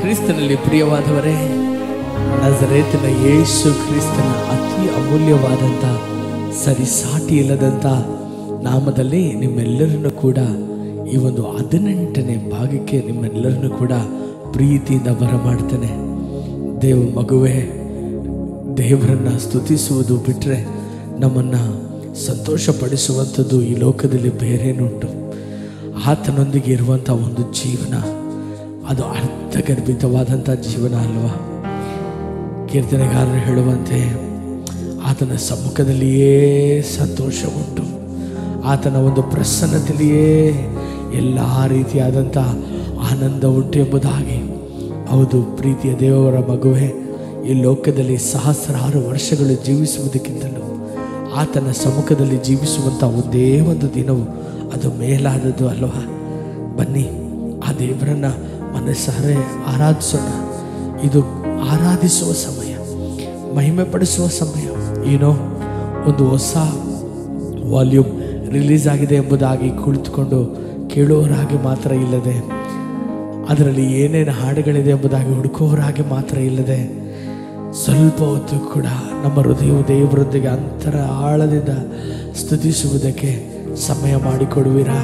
ಕ್ರಿಸ್ತನಲ್ಲಿ ಪ್ರಿಯವಾದವರೇ, ನಜರೇತಿನ ಯೇಸು ಕ್ರಿಸ್ತನ ಅತಿ ಅಮೂಲ್ಯವಾದಂಥ ಸರಿಸಾಟಿ ಇಲ್ಲದಂಥ ನಾಮದಲ್ಲಿ ನಿಮ್ಮೆಲ್ಲರನ್ನು ಕೂಡ ಈ ಒಂದು 18ನೇ ಭಾಗಕ್ಕೆ ನಿಮ್ಮೆಲ್ಲರನ್ನು ಕೂಡ ಪ್ರೀತಿಯಿಂದ ಬರಮಾಡ್ತೇನೆ. ಮಗುವೇ, ದೇವರನ್ನು ಸ್ತುತಿಸುವುದು ಬಿಟ್ಟರೆ ನಮ್ಮನ್ನು ಸಂತೋಷಪಡಿಸುವಂಥದ್ದು ಈ ಲೋಕದಲ್ಲಿ ಬೇರೇನುಂಟು? ಆತನೊಂದಿಗೆ ಇರುವಂಥ ಒಂದು ಜೀವನ, ಅದು ಅರ್ಥಗರ್ಭಿತವಾದಂಥ ಜೀವನ ಅಲ್ವಾ? ಕೀರ್ತನೆಗಾರರು ಹೇಳುವಂತೆ ಆತನ ಸಮ್ಮುಖದಲ್ಲಿಯೇ ಸಂತೋಷ ಉಂಟು, ಆತನ ಒಂದು ಪ್ರಸನ್ನತೆಯಲ್ಲಿಯೇ ಎಲ್ಲ ರೀತಿಯಾದಂಥ ಆನಂದ ಉಂಟು ಎಂಬುದಾಗಿ. ಹೌದು ಪ್ರೀತಿಯ ದೇವರ ಮಗುವೇ, ಈ ಲೋಕದಲ್ಲಿ ಸಹಸ್ರಾರು ವರ್ಷಗಳು ಜೀವಿಸುವುದಕ್ಕಿಂತಲೂ ಆತನ ಸಮ್ಮುಖದಲ್ಲಿ ಜೀವಿಸುವಂಥ ಒಂದೇ ಒಂದು ದಿನವು ಅದು ಮೇಲಾದದ್ದು ಅಲ್ವಾ? ಬನ್ನಿ, ಆ ದೇವರನ್ನು ಮನಸ್ಸಾರೆ ಆರಾಧಿಸೋಣ. ಇದು ಆರಾಧಿಸುವ ಸಮಯ, ಮಹಿಮೆ ಪಡಿಸುವ ಸಮಯ. ಏನೋ ಒಂದು ಹೊಸ ವಾಲ್ಯೂಮ್ ರಿಲೀಸ್ ಆಗಿದೆ ಎಂಬುದಾಗಿ ಕುಳಿತುಕೊಂಡು ಕೇಳುವವರಾಗಿ ಮಾತ್ರ ಇಲ್ಲದೆ, ಅದರಲ್ಲಿ ಏನೇನು ಹಾಡುಗಳಿದೆ ಎಂಬುದಾಗಿ ಹುಡುಕುವವರಾಗಿ ಮಾತ್ರ ಇಲ್ಲದೆ, ಸ್ವಲ್ಪ ಹೊತ್ತು ಕೂಡ ನಮ್ಮ ಹೃದಯವು ದೇವರೊಂದಿಗೆ ಅಂತರ ಆಳದಿಂದ ಸ್ತುತಿಸುವುದಕ್ಕೆ ಸಮಯ ಮಾಡಿಕೊಡುವಿರಾ?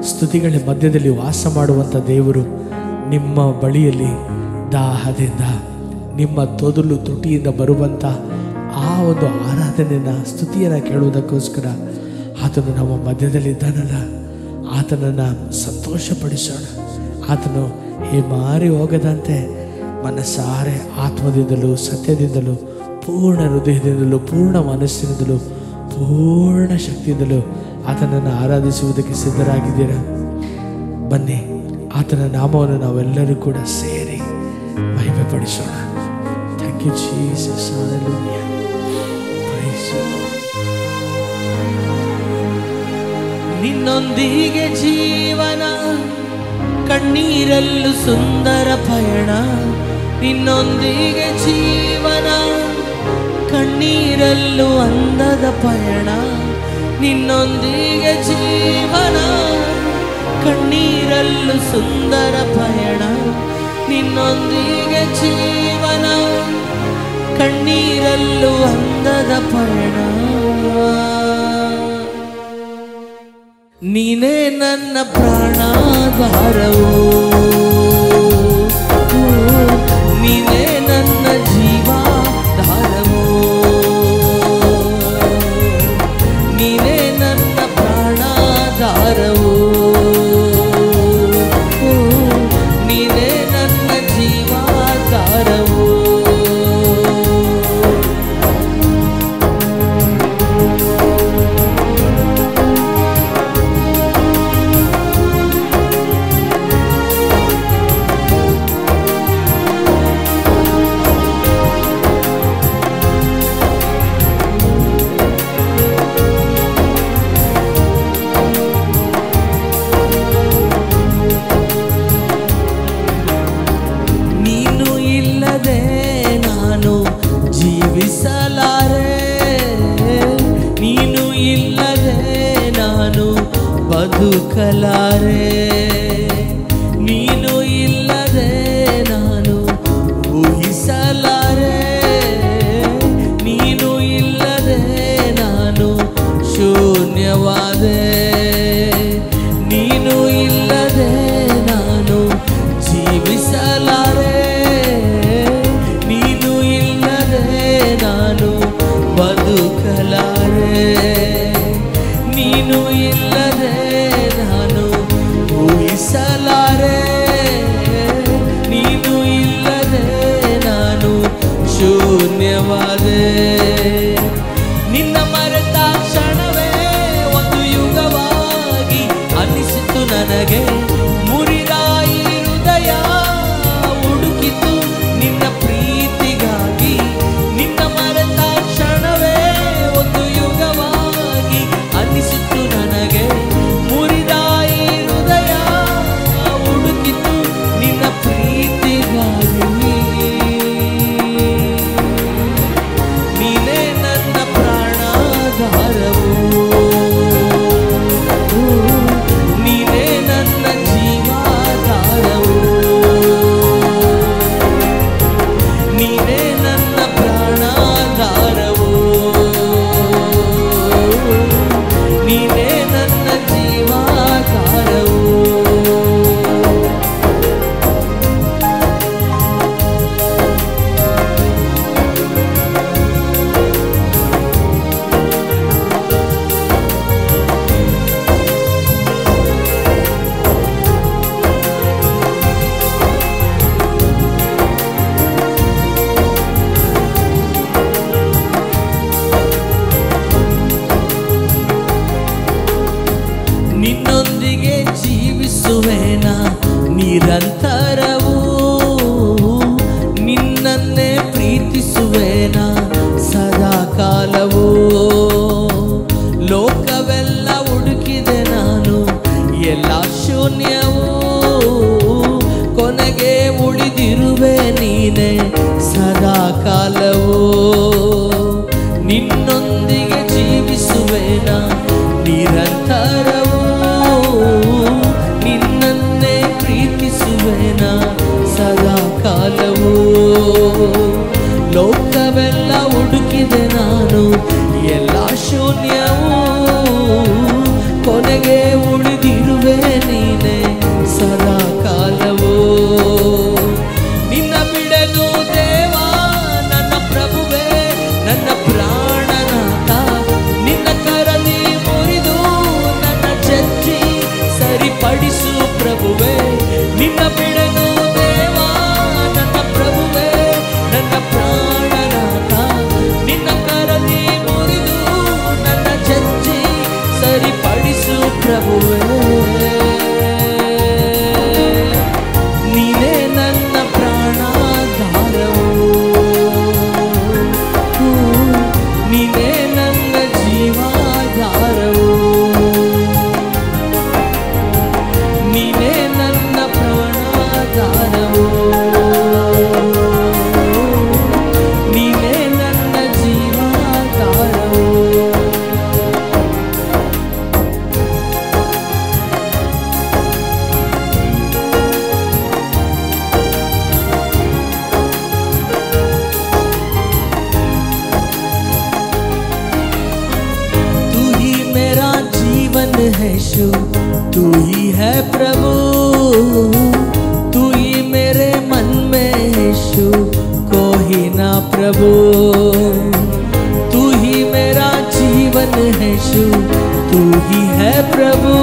ಸ್ತುತಿಗಳ ಮಧ್ಯದಲ್ಲಿ ವಾಸ ಮಾಡುವಂಥ ದೇವರು ನಿಮ್ಮ ಬಳಿಯಲ್ಲಿ ದಾಹದಿಂದ, ನಿಮ್ಮ ತೊದಲು ತುಟಿಯಿಂದ ಬರುವಂಥ ಆ ಒಂದು ಆರಾಧನೆಯನ್ನು, ಸ್ತುತಿಯನ್ನು ಕೇಳುವುದಕ್ಕೋಸ್ಕರ ಆತನು ನಮ್ಮ ಮಧ್ಯದಲ್ಲಿದ್ದಾನಲ್ಲ, ಆತನನ್ನು ಸಂತೋಷಪಡಿಸೋಣ. ಆತನು ಮಾರಿ ಹೋಗದಂತೆ ಮನಸ್ಸಾರೆ ಆತ್ಮದಿಂದಲೂ ಸತ್ಯದಿಂದಲೂ ಪೂರ್ಣ ಹೃದಯದಿಂದಲೂ ಪೂರ್ಣ ಮನಸ್ಸಿನಿಂದಲೂ ಪೂರ್ಣ ಶಕ್ತಿಯಿಂದಲೂ ಆತನನ್ನು ಆರಾಧಿಸುವುದಕ್ಕೆ ಸಿದ್ಧರಾಗಿದ್ದೀರಾ? ಬನ್ನಿ, ಆತನ ನಾಮವನ್ನು ನಾವೆಲ್ಲರೂ ಕೂಡ ಸೇರಿ ಮಹಿಮೆ ಪಡಿಸೋಣ. Thank you Jesus. Hallelujah. Praise you Lord. ನಿನ್ನೊಂದಿಗೆ ಜೀವನ, ಕಣ್ಣೀರಲ್ಲೂ ಸುಂದರ ಪಯಣ. ನಿನ್ನೊಂದಿಗೆ ಜೀವನ, ಕಣ್ಣೀರಲ್ಲೂ ಅಂದದ ಪಯಣ. ನಿನ್ನೊಂದಿಗೆ ಜೀವನ, ಕಣ್ಣೀರಲ್ಲೂ ಸುಂದರ ಪಯಣ. ನಿನ್ನೊಂದಿಗೆ ಜೀವನ, ಕಣ್ಣೀರಲ್ಲೂ ಅಂದದ ಪಯಣ. ನೀನೇ ನನ್ನ ಪ್ರಾಣಾಧಾರವು, ನೀನೇ ನನ್ನ ಜೀವಾಧಾರವು, ನೀನೇ ನನ್ನ ಪ್ರಾಣಾಧಾರವು, ನೀನೇ ನನ್ನ ಜೀವಾಧಾರವು. ಬದುಕಲಾರೆ, ನೀನು ಇಲ್ಲದೆ ನಾನು ಊಹಿಸಲಾರೆ, ನೀನು ಇಲ್ಲದೆ ನಾನು ಶೂನ್ಯವಾದೆ, ನೀನು ಇಲ್ಲದೆ ನಾನು ಜೀವಿಸಲಾರೆ, ನೀನು ಇಲ್ಲದೆ ನಾನು ಬದುಕಲಾರೆ, ನೀನು ಇಲ್ಲದೆ ನಾನು ಊಹಿಸಲಾರೆ, ನೀನು ಇಲ್ಲದೆ ನಾನು ಶೂನ್ಯವಾದೆ. ನಿನ್ನ ಮರೆತ ಕ್ಷಣವೇ ಒಂದು ಯುಗವಾಗಿ ಅನಿಸಿತು ನನಗೆ. ಮುರಿದ ಈ ಹೃದಯ ಹುಡುಕಿತು ನಿನ್ನ ಪ್ರೀತಿಗಾಗಿ. ನಿನ್ನ ಮರೆತ ಕ್ಷಣವೇ ಒಂದು ಯುಗವಾಗಿ ಅನಿಸಿತು ನನಗೆ. ಮುರಿದ ಈ ಹೃದಯ ಹುಡುಕಿತು ನಿನ್ನ ಪ್ರೀತಿಗಾಗಿ. ನೀನೇ ನನ್ನ ಪ್ರಾಣಾಧಾರವು, ನೀನೇ ನನ್ನ ಆಧಾರವು, ನಿನ್ನನ್ನೇ ಪ್ರೀತಿಸುವೆನ ಸದಾ ಕಾಲವು. ಲೋಕವೆಲ್ಲ ಹುಡುಕಿದೆ ನಾನು, ಎಲ್ಲ ಶೂನ್ಯವು, ಕೊನೆಗೆ ಉಳಿದಿರುವೆ ನೀನೆ ಸದಾ ಕಾಲವು. ನಿನ್ನ ಬಿಡಲು ದೇವಾ ನನ್ನ ಪ್ರಭುವೇ, ನನ್ನ ಪ್ರಾಣನಾಥ, ನಿನ್ನ ಕರದಿ ಮುರಿದು ನನ್ನ ಜಜ್ಜಿ ಸರಿಪಡಿಸು ಪ್ರಭುವೇ. ನಿನ್ನ ಬಿಡಲು ದೇವಾ ನನ್ನ ಪ್ರಭುವೇ, ನನ್ನ ಪ್ರಾಣನಾಥ, ನಿನ್ನ ಕರದಿ ಮುರಿದು ನನ್ನ ಜಜ್ಜಿ ಸರಿಪಡಿಸು ಪ್ರಭುವೇ. ನೀನೇ ನನ್ನ ಪ್ರಾಣಾಧಾರವು, ನೀನೇ ನನ್ನ ಜೀವಾಧಾರವು, ನೀನೇ ನನ್ನ ಪ್ರಾಣಾಧಾರವು, ನೀನೇ ನನ್ನ ಜೀವಾಧಾರವು. है यीशु, तू ही है प्रभु, तू ही मेरे मन में यीशु, कोई ना प्रभु. तू ही मेरा जीवन है यीशु, तू ही है प्रभु,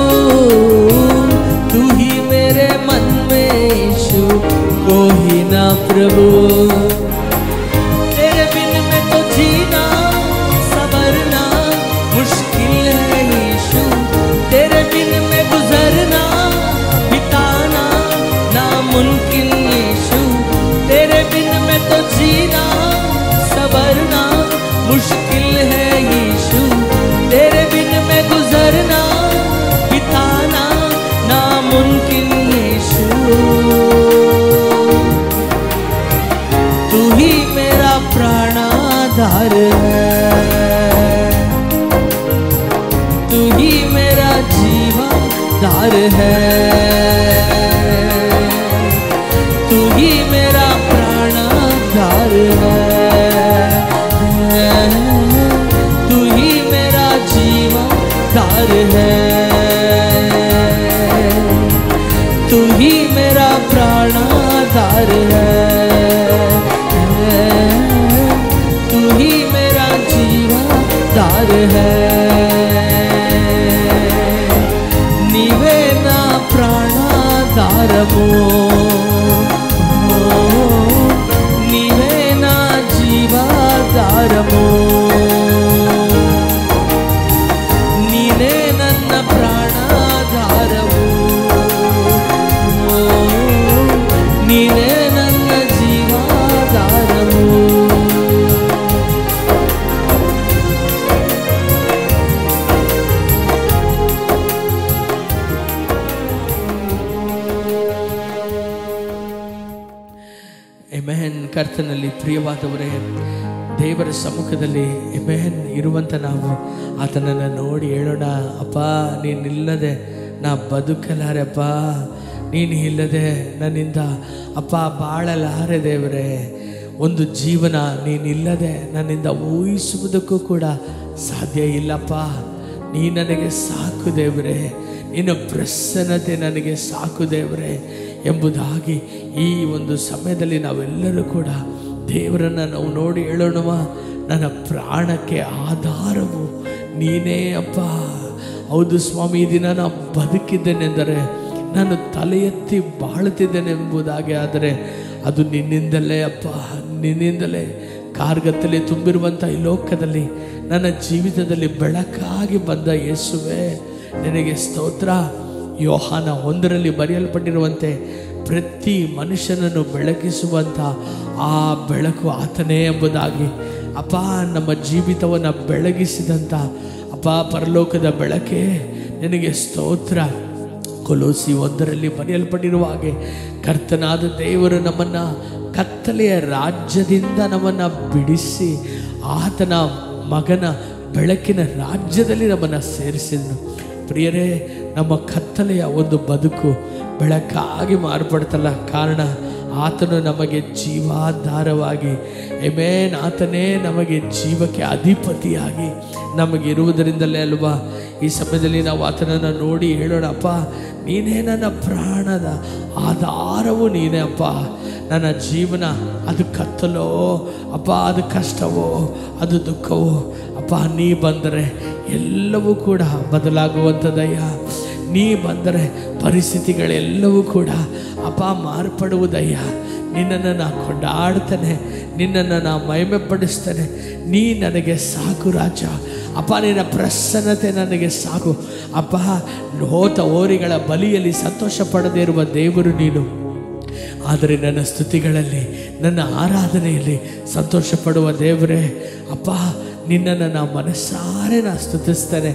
तू ही मेरे मन में यीशु, कोई ना प्रभु. तेरे बिन में तो जीना संवरना मुश्किल है यीशु, तेरे बिन में गुजरना बिताना नामुमकिन यीशु. तेरे बिन में तो जीना संवरना मुश्किल है यीशु, तेरे बिन में गुजरना बिताना नामुमकिन यीशु. तू ही मेरा प्राणाधार है, तू ही मेरा जीवाधार है, तू ही मेरा प्राणाधार है, तू ही मेरा जीवाधार है, तू ही मेरा प्राणाधार है, तू ही मेरा जीवाधार है. నీవే నా ప్రాణాధారము, నీవే నా జీవాధారము, నీనే నన్న ప్రాణాధారము, నీనే నన్న జీవాధారము. ಕರ್ತನಲ್ಲಿ ಪ್ರಿಯವಾದವರೇ, ದೇವರ ಸಮ್ಮುಖದಲ್ಲಿ ಎಮೆನ್ ಇರುವಂಥ ನಾವು ಆತನನ್ನು ನೋಡಿ ಹೇಳೋಣ, ಅಪ್ಪ ನೀನಿಲ್ಲದೆ ನಾ ಬದುಕಲಾರೆಪ್ಪ, ನೀನು ಇಲ್ಲದೆ ನನ್ನಿಂದ ಅಪ್ಪ ಬಾಳಲಾರೆ ದೇವರೇ. ಒಂದು ಜೀವನ ನೀನಿಲ್ಲದೆ ನನ್ನಿಂದ ಊಹಿಸುವುದಕ್ಕೂ ಕೂಡ ಸಾಧ್ಯ ಇಲ್ಲಪ್ಪ. ನೀ ನನಗೆ ಸಾಕು ದೇವರೇ, ನಿನ್ನ ಪ್ರಸನ್ನತೆ ನನಗೆ ಸಾಕು ದೇವರೇ ಎಂಬುದಾಗಿ ಈ ಒಂದು ಸಮಯದಲ್ಲಿ ನಾವೆಲ್ಲರೂ ಕೂಡ ದೇವರನ್ನು ನಾವು ನೋಡಿ ಹೇಳೋಣವ. ನನ್ನ ಪ್ರಾಣಕ್ಕೆ ಆಧಾರವು ನೀನೇ ಅಪ್ಪ. ಹೌದು ಸ್ವಾಮಿ, ಈ ದಿನ ನಾನು ಬದುಕಿದ್ದೇನೆಂದರೆ, ನಾನು ತಲೆ ಎತ್ತಿ ಬಾಳುತ್ತಿದ್ದೇನೆ ಎಂಬುದಾಗಿ ಆದರೆ ಅದು ನಿನ್ನಿಂದಲೇ ಅಪ್ಪ, ನಿನ್ನಿಂದಲೇ. ಕಾರ್ಗತ್ತಲೆ ತುಂಬಿರುವಂಥ ಈ ಲೋಕದಲ್ಲಿ ನನ್ನ ಜೀವಿತದಲ್ಲಿ ಬೆಳಕಾಗಿ ಬಂದ ಯೇಸುವೆ ನಿನಗೆ ಸ್ತೋತ್ರ. ಯೋಹಾನ 1 ಬರೆಯಲ್ಪಟ್ಟಿರುವಂತೆ ಪ್ರತಿ ಮನುಷ್ಯನನ್ನು ಬೆಳಗಿಸುವಂಥ ಆ ಬೆಳಕು ಆತನೇ ಎಂಬುದಾಗಿ ಅಪ್ಪ, ನಮ್ಮ ಜೀವಿತವನ್ನು ಬೆಳಗಿಸಿದಂಥ ಅಪ್ಪ ಪರಲೋಕದ ಬೆಳಕೆ ನಿನಗೆ ಸ್ತೋತ್ರ. ಕೊಲೋಸಿ 1 ಬರೆಯಲ್ಪಟ್ಟಿರುವ ಹಾಗೆ ಕರ್ತನಾದ ದೇವರು ನಮ್ಮನ್ನು ಕತ್ತಲೆಯ ರಾಜ್ಯದಿಂದ ನಮ್ಮನ್ನು ಬಿಡಿಸಿ ಆತನ ಮಗನ ಬೆಳಕಿನ ರಾಜ್ಯದಲ್ಲಿ ನಮ್ಮನ್ನು ಸೇರಿಸಿದನು. ಪ್ರಿಯರೇ, ನಮ್ಮ ಕತ್ತಲೆಯ ಒಂದು ಬದುಕು ಬೆಳಕಾಗಿ ಮಾರ್ಪಡ್ತಲ್ಲ. ಕಾರಣ ಆತನು ನಮಗೆ ಜೀವಾಧಾರವಾಗಿ, ಆಮೆನ್, ಆತನೇ ನಮಗೆ ಜೀವಕ್ಕೆ ಅಧಿಪತಿಯಾಗಿ ನಮಗಿರುವುದರಿಂದಲೇ ಅಲ್ವಾ ಈ ಸಮಯದಲ್ಲಿ ನಾವು ಆತನನ್ನು ನೋಡಿ ಹೇಳೋಣ, ಅಪ್ಪ ನೀನೇ ನನ್ನ ಪ್ರಾಣದ ಆಧಾರವು ನೀನೇ ಅಪ್ಪ. ನನ್ನ ಜೀವನ ಅದು ಕತ್ತಲೋ ಅಪ್ಪ, ಅದು ಕಷ್ಟವೋ, ಅದು ದುಃಖವೋ ಅಪ್ಪ, ನೀ ಬಂದರೆ ಎಲ್ಲವೂ ಕೂಡ ಬದಲಾಗುವಂಥದ್ದಯ್ಯ. ನೀ ಬಂದರೆ ಪರಿಸ್ಥಿತಿಗಳೆಲ್ಲವೂ ಕೂಡ ಅಪ್ಪ ಮಾರ್ಪಡುವುದಯ್ಯ. ನಿನ್ನನ್ನು ನಾ ಕೊಂಡಾಡ್ತೇನೆ, ನಿನ್ನನ್ನು ನಾ ಮಹಿಮೆ ಪಡಿಸ್ತೇನೆ. ನೀ ನನಗೆ ಸಾಕು ರಾಜ ಅಪ್ಪ, ನಿನ್ನ ಪ್ರಸನ್ನತೆ ನನಗೆ ಸಾಕು ಅಪ್ಪ. ಹೋತ ಹೋರಿಗಳ ಬಲಿಯಲ್ಲಿ ಸಂತೋಷ ಪಡದೇ ಇರುವ ದೇವರು ನೀನು, ಆದರೆ ನನ್ನ ಸ್ತುತಿಗಳಲ್ಲಿ, ನನ್ನ ಆರಾಧನೆಯಲ್ಲಿ ಸಂತೋಷ ಪಡುವ ದೇವರೇ ಅಪ್ಪ, ನಿನ್ನನ್ನು ನಾ ಮನಸ್ಸಾರೆ ನಾ ಸ್ತುತಿಸ್ತೇನೆ.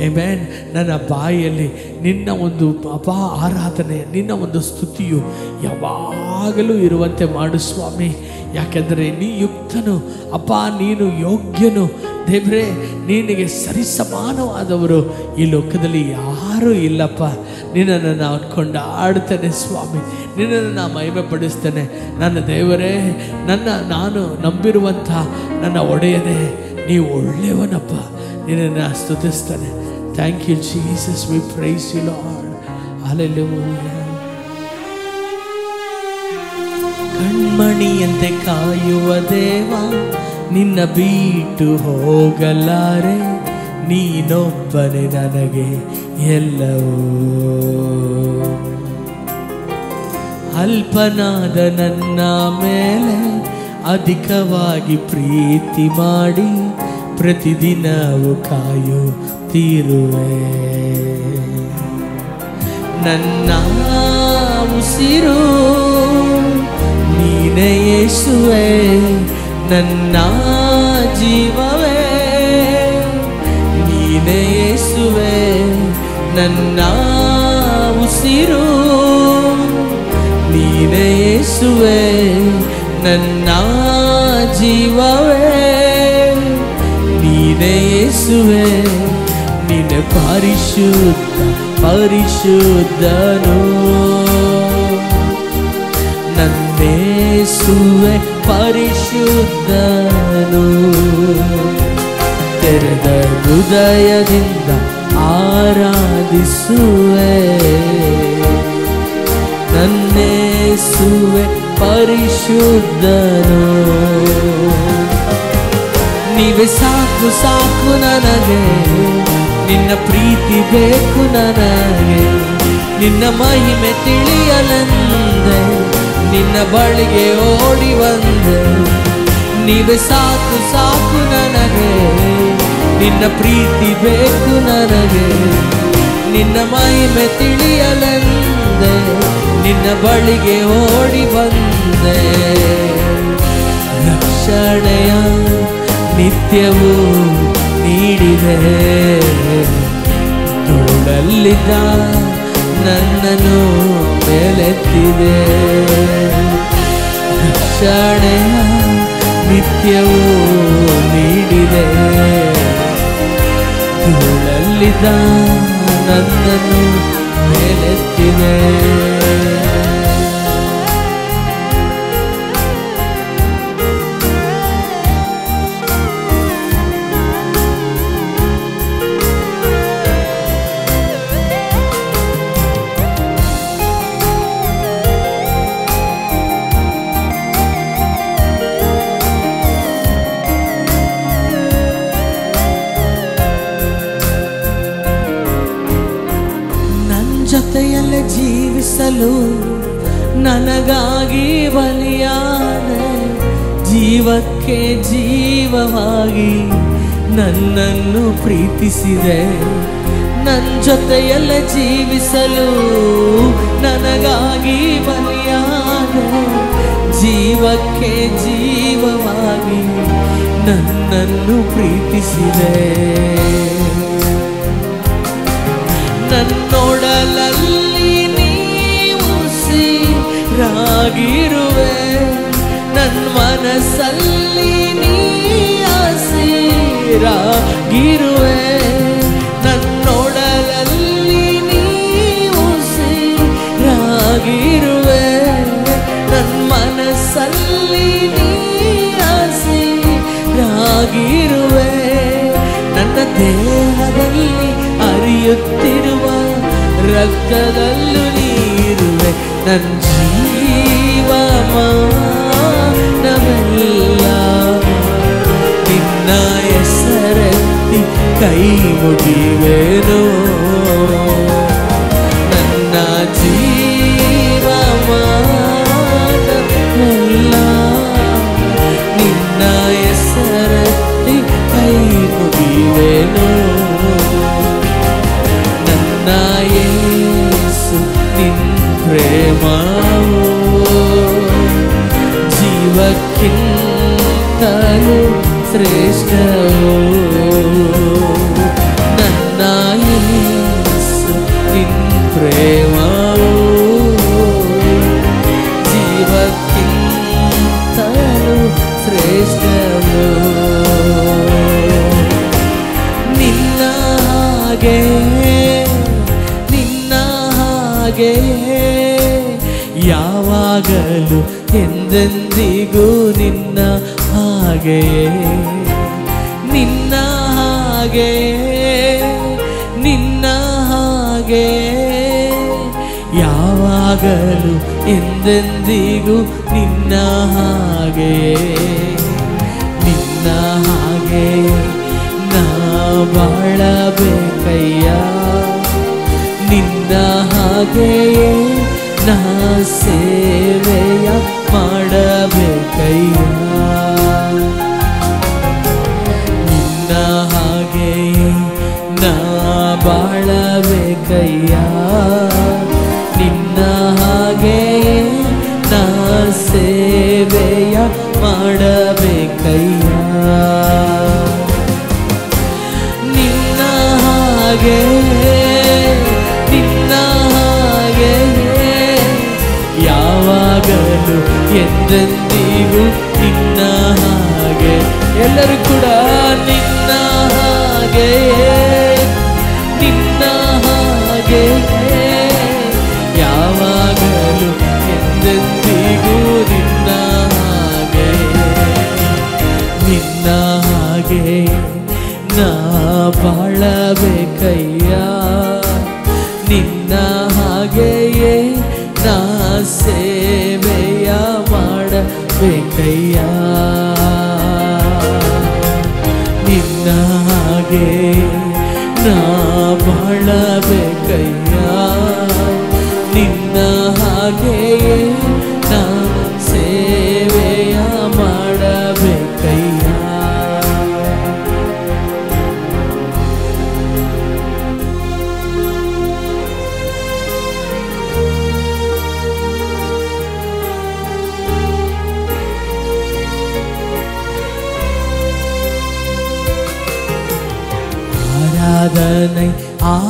ಆಮೆನ್. ನನ್ನ ಬಾಯಿಯಲ್ಲಿ ನಿನ್ನ ಒಂದು ಅಪ್ಪ ಆರಾಧನೆ, ನಿನ್ನ ಒಂದು ಸ್ತುತಿಯು ಯಾವಾಗಲೂ ಇರುವಂತೆ ಮಾಡು ಸ್ವಾಮಿ. ಯಾಕೆಂದರೆ ನೀ ಯುಕ್ತನು ಅಪ್ಪ, ನೀನು ಯೋಗ್ಯನು ದೇವರೇ. ನಿನಗೆ ಸರಿಸಮಾನವಾದವರು ಈ ಲೋಕದಲ್ಲಿ ಯಾರೂ ಇಲ್ಲಪ್ಪ. ನಿನ್ನನ್ನು ನಾನು ಕೊಂಡಾಡ್ತೇನೆ ಸ್ವಾಮಿ, ನಿನ್ನನ್ನು ನಾನು ಮಹಿಮೆ ಪಡಿಸ್ತೇನೆ. ನನ್ನ ದೇವರೇ, ನಾನು ನಂಬಿರುವಂಥ ನನ್ನ ಒಡೆಯನೇ, ನೀವು ಒಳ್ಳೆಯವನಪ್ಪ. ನಿನ್ನನ್ನು ಸ್ತುತಿಸ್ತೇನೆ. Thank you Jesus, we praise you Lord. Hallelujah. ಕಣ್ಮಣಿಯಂತೆ ಕಾಯುವ ದೇವ, ನಿನ್ನ ಬಿಟ್ಟು ಹೋಗಲಾರೆ. ನೀನೊಬ್ಬನೇ ನನಗೆ ಎಲ್ಲವೂ. ಅಲ್ಪನಾದ ನನ್ನ ಮೇಲೆ ಅಧಿಕವಾಗಿ ಪ್ರೀತಿ ಮಾಡಿ ಪ್ರತಿದಿನವೂ ಕಾಯುತ್ತಿರುವೆ. ನನ್ನ ಉಸಿರು ನೀನೇ ಯೇಸುವೆ, ನನ್ನ ಜೀವವೇ ನೀನೇ ಯೇಸುವೆ. ನನ್ನ ಉಸಿರು ನೀನೇ ಯೇಸುವೆ, ನನ್ನ ಜೀವವೇ ನೀನೇ ಯೇಸುವೆ. ನೀನೆ ಪರಿಶುದ್ಧ ಪರಿಶುದ್ಧನು, ನನ್ನೇಸುವೆ ಪರಿಶುದ್ಧನು. ತೆರೆದ ಹೃದಯದಿಂದ ಆರಾಧಿಸುವೆ, ನನ್ನೇಸುವೆ ಪರಿಶುದ್ಧನು. ನೀವೇ ಸಾಕು ಸಾಕು ನನಗೆ, ನಿನ್ನ ಪ್ರೀತಿ ಬೇಕು ನನಗೆ. ನಿನ್ನ ಮಹಿಮೆ ತಿಳಿಯಲೆಂದೆ ನಿನ್ನ ಬಳಿಗೆ ಓಡಿ ಬಂದೆ. ನೀವೇ ಸಾಕು ಸಾಕು ನನಗೆ, ನಿನ್ನ ಪ್ರೀತಿ ಬೇಕು ನನಗೆ. ನಿನ್ನ ಮಹಿಮೆ ತಿಳಿಯಲೆಂದೆ ನಿನ್ನ ಬಳಿಗೆ ಓಡಿ ಬಂದೆ. ರಕ್ಷಣೆಯ ನಿತ್ಯವೂ ನೀಡಿದೆ, ತೋಳಲ್ಲಿದ್ದ ನನ್ನನ್ನು ಮೇಲೆತ್ತಿದೆ. ರಕ್ಷಣೆಯ ನಿತ್ಯವೂ ನೀಡಿದೆ, ತೋಳಲ್ಲಿದ್ದ ನನ್ನನ್ನು ಮೇಲೆತ್ತಿದೆ. ಜೊತೆಯಲ್ಲೇ ಜೀವಿಸಲು ನನಗಾಗಿ ಬಲಿಯಾದೆ. ಜೀವಕ್ಕೆ ಜೀವವಾಗಿ ನನ್ನನ್ನು ಪ್ರೀತಿಸಿದೆ. ನನ್ನ ಜೊತೆಯಲ್ಲೇ ಜೀವಿಸಲು ನನಗಾಗಿ ಬಲಿಯಾದೆ. ಜೀವಕ್ಕೆ ಜೀವವಾಗಿ ನನ್ನನ್ನು ಪ್ರೀತಿಸಿದೆ. ನನ್ನೊಡಲಲ್ಲಿ ನೀವು ಉಸಿರಾಗಿರುವೆ, ನನ್ನ ಮನಸ್ಸಲ್ಲಿ ನೀ ಹಸಿರಾಗಿರುವೆ. ನನ್ನೊಡಲಲ್ಲಿ ರಕ್ತದಲ್ಲೂ ನೀರುವೆ ನನ್ನ ಜೀವಮಾನವೆಲ್ಲ ನಿನ್ನ ಹೆಸರೆತ್ತಿ ಕೈ ಮುಗಿವೆನು ನನ್ನ ಜೀವಮಾನವೆಲ್ಲ ನಿನ್ನ ಹೆಸರೆತ್ತಿ ಕೈ ಮುಗಿವೆನು ನನ್ನ ಯೇಸು ನಿನ್ನ ಪ್ರೇಮವು ಜೀವಕ್ಕಿಂತಲೂ ಶ್ರೇಷ್ಠವು ನನ್ನ ಯೇಸು ನಿನ್ನ ಪ್ರೇಮವು ಜೀವಕ್ಕಿಂತಲೂ ಶ್ರೇಷ್ಠವು ನಿನ್ನ ಹಾಗೆ ಯಾವಾಗಲೂ ಎಂದೆಂದಿಗೂ ನಿನ್ನ ಹಾಗೆಯೇ ನಿನ್ನ ಹಾಗೆ ಯಾವಾಗಲೂ ಎಂದೆಂದಿಗೂ ನಿನ್ನ ಹಾಗೆಯೇ ನಿನ್ನ ಹಾಗೆ ನಾ ಬಾಳಬೇಕಯ್ಯ ನಿನ್ನ ಹಾಗೆಯೇ ನಾ ಸೇವೆಯ ಮಾಡಬೇಕಯ್ಯ ನಿನ್ನ ಹಾಗೆಯೇ ನಾ ಬಾಳಬೇಕಯ್ಯ ನಿನ್ನ ಹಾಗೆಯೇ ನಾ ಸೇವೆಯ ಮಾಡಬೇಕಯ್ಯ ನಿನ್ನ ಹಾಗೆ ಯಾವಾಗಲೂ ಎಂದೆಂದಿಗೂ ನಿನ್ನ ಹಾಗೆ ಎಲ್ಲರೂ ಕೂಡ ನಿನ್ನ ಹಾಗೆ ಯಾವಾಗಲೂ ಎಂದೆಂದಿಗೂ ನಿನ್ನ ಹಾಗೆ ನಾ ಬಾಳಬೇಕಯ್ಯ ನಿನ್ನ ಹಾಗೆಯೇ ನಾ ಸೇವೆಯ ಮಾಡಬೇಕಯ್ಯ ನಿನ್ನ ಹಾಗೆ ನಾ ಬಾಳಬೇಕಯ್ಯ ನಿನ್ನ ಹಾಗೆಯೇ ನಾ ಸೇವೆಯ ಮಾಡಬೇಕಯ್ಯ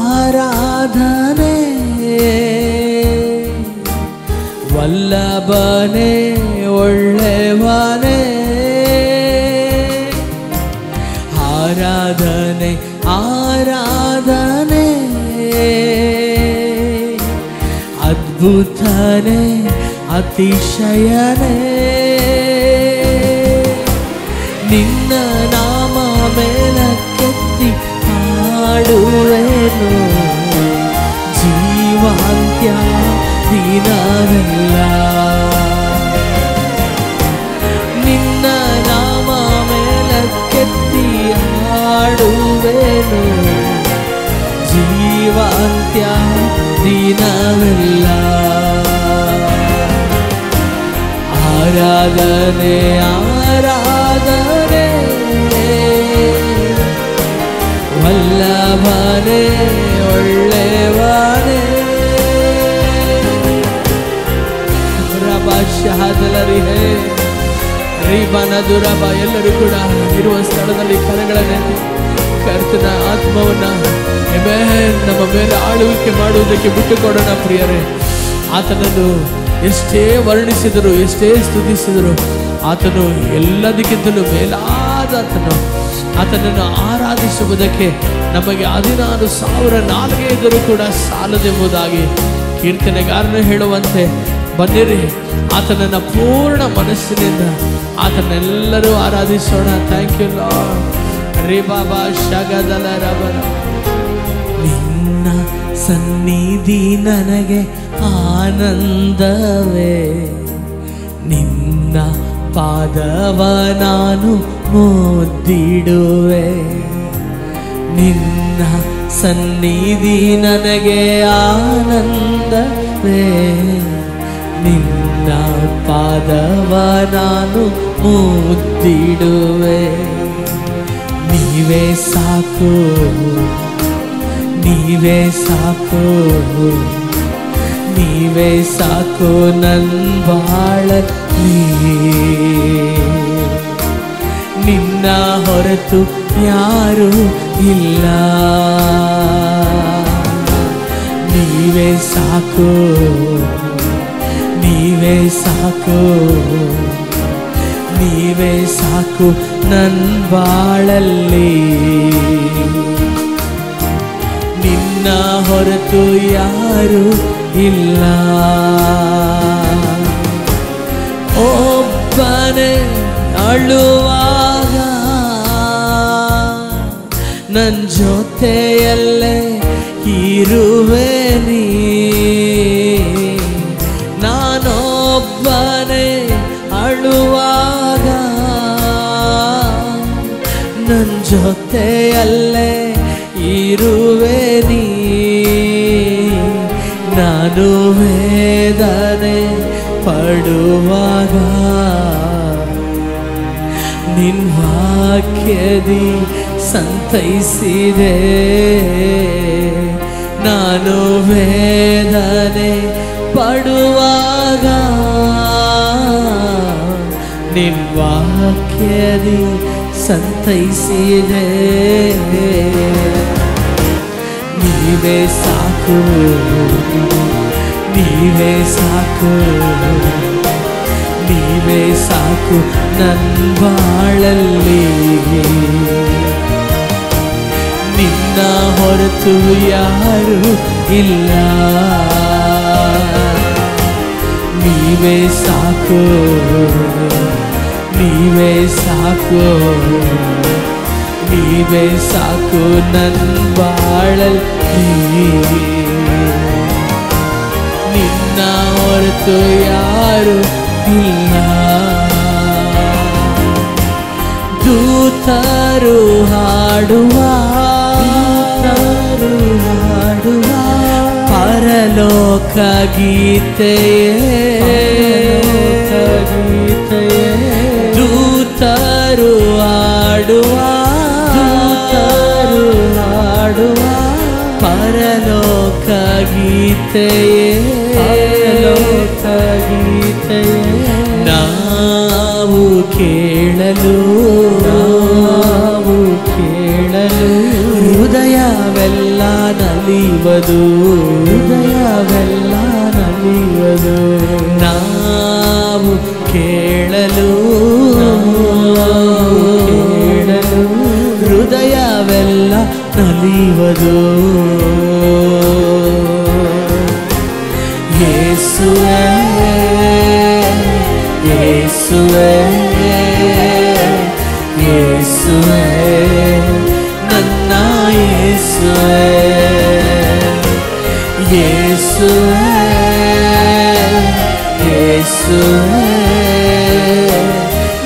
ಆರಾಧನೆ ವಲ್ಲಭನೇ ಒಳ್ಳೆಯವನೇ ಆರಾಧನೆ ಅದ್ಭುತನೇ ಅತಿಶಯನೇ ನಿನ್ನ ನಾಮ ಮೇಲಕ್ಕೆತ್ತಿ ಹಾಡುವೆನು ಜೀವಾಂತ್ಯ ದಿನವೆಲ್ಲ ನಿನ್ನ ನಾಮ ಮೇಲಕ್ಕೆತ್ತಿ ಹಾಡುವೆನು ಜೀವಾಂತ್ಯ ದಿನವೆಲ್ಲ ಆರಾಧನೆ ವಲ್ಲಭನೇ ಒಳ್ಳೆಯವನೇ ಶಹದಲರಿಹೇ ರೀಬನ ದುರಬ ಎಲ್ಲರೂ ಕೂಡ ಇರುವ ಸ್ಥಳದಲ್ಲಿ ಕರಗಳನ್ನೆತ್ತಿ ಕರ್ತನ ಆತ್ಮವನ್ನ ನಮ್ಮ ಮೇಲೆ ಆಳುವಿಕೆ ಮಾಡುವುದಕ್ಕೆ ಬಿಟ್ಟುಕೊಡೋಣ ಪ್ರಿಯರೇ. ಆತನನ್ನು ಎಷ್ಟೇ ವರ್ಣಿಸಿದರು, ಎಷ್ಟೇ ಸ್ತುತಿಸಿದರು, ಆತನು ಎಲ್ಲದಕ್ಕಿಂತಲೂ ಮೇಲಾದ ಆತನನ್ನು ಆರಾಧಿಸುವುದಕ್ಕೆ ನಮಗೆ 16,000 ನಾಲಿಗೆ ಇದ್ದರೂ ಕೂಡ ಸಾಲದೆಂಬುದಾಗಿ ಕೀರ್ತನೆಗಾರನು ಹೇಳುವಂತೆ ಬನ್ನಿರಿ, ಆತನನ್ನು ಪೂರ್ಣ ಮನಸ್ಸಿನಿಂದ ಆತನೆಲ್ಲರೂ ಆರಾಧಿಸೋಣ. Thank you Lord. ರೇ ಬಾಬಾ ಶಗದಲ ರಬರ ನಿನ್ನ ಸನ್ನಿಧಿಯಲ್ಲಿ ಸನ್ನಿಧಿ ನನಗೆ ಆನಂದವೇ, ನಿನ್ನ ಪಾದವ ನಾನು ಮುದ್ದಿಡುವೆ. ನಿನ್ನ ಸನ್ನಿಧಿ ನನಗೆ ಆನಂದವೇ, ನಿನ್ನ ಪಾದವ ನಾನು ಮುದ್ದಿಡುವೆ. ನೀವೇ ಸಾಕು, ನೀವೇ ಸಾಕು, ನೀವೇ ಸಾಕು ನನ್ನ ಬಾಳಲ್ಲಿ. ನಿನ್ನ ಹೊರತು ಯಾರೂ ಇಲ್ಲ. ನೀವೇ ಸಾಕು, ನೀವೇ ಸಾಕು, ನೀವೇ ಸಾಕು ನನ್ನ ಬಾಳಲ್ಲಿ. ನಿನ್ನ ಹೊರತು ಯಾರೂ ಇಲ್ಲ. ಒಬ್ಬನೇ ಅಳುವಾಗ ನನ್ನ ಜೊತೆಯಲ್ಲೇ ಇರುವೆ ನೀ. ನಾನೊಬ್ಬನೇ ಅಳುವಾಗ ನನ್ನ ಜೊತೆಯಲ್ಲೇ ಇರುವೆ ನೀ. ನಾನು ವೇದನೆ ಪಡುವಾಗ ನಿನ್ನ ವಾಕ್ಯದಿ ಸಂತೈಸಿದೆ. ನಾನು ವೇದನೆ ಪಡುವಾಗ ನಿನ್ನ ವಾಕ್ಯದಿ ಸಂತೈಸಿದೆ. ನೀವೇ ಸಾಕು, ನೀವೇ ಸಾಕು, ನೀವೇ ಸಾಕು ನನ್ನ ಬಾಳಲ್ಲಿ. ನಿನ್ನ ಹೊರತು ಯಾರೂ ಇಲ್ಲ. ನೀವೇ ಸಾಕು, ನೀವೇ ಸಾಕು, ನೀವೇ ಸಾಕು ನನ್ನ ಬಾಳಲ್ಲಿ. ನಿನ್ನ ಹೊರತು ಯಾರೂ ಇಲ್ಲ. ದೂತರು ಹಾಡುವ ಪರಲೋಕ ಗೀತೆಯೇ, ದೂತರು ಹಾಡುವ ಪರಲೋಕ ಗೀತೆಯೇ, ನಾವು ಕೇಳಲು ಹೃದಯವೆಲ್ಲ ನಲಿವದು, ಹೃದಯವೆಲ್ಲ ನಲಿವದು. ನಾವು ಕೇಳಲು ಹೃದಯವೆಲ್ಲ ನಲಿವದು. ಯೇಸುವೇ, ಯೇಸುವೇ, ಯೇಸುವೇ, ನನ್ನ ಯೇಸುವೇ, ಯೇಸುವೇ, ಯೇಸುವೇ,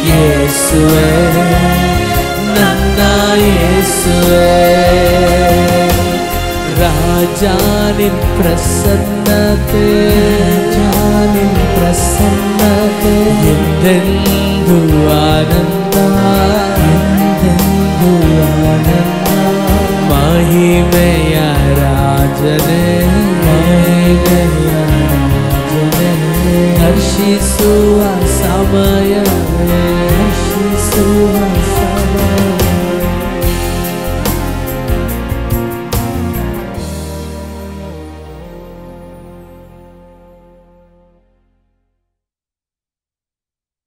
ಯೇಸುವೇ, ನನ್ನ ಯೇಸುವೇ. ರಾಜಾ ನಿನ್ನ ಪ್ರಸನ್ನತೆ, ನಿನ್ನ ಪ್ರಸನ್ನತೆ ಎಂದೆಂದು ಆನಂದ, ಎಂದೆಂದು ಆನಂದ. ಮಹಿಮೆಯ ರಾಜನೇ, ಮಹಿಮೆಯ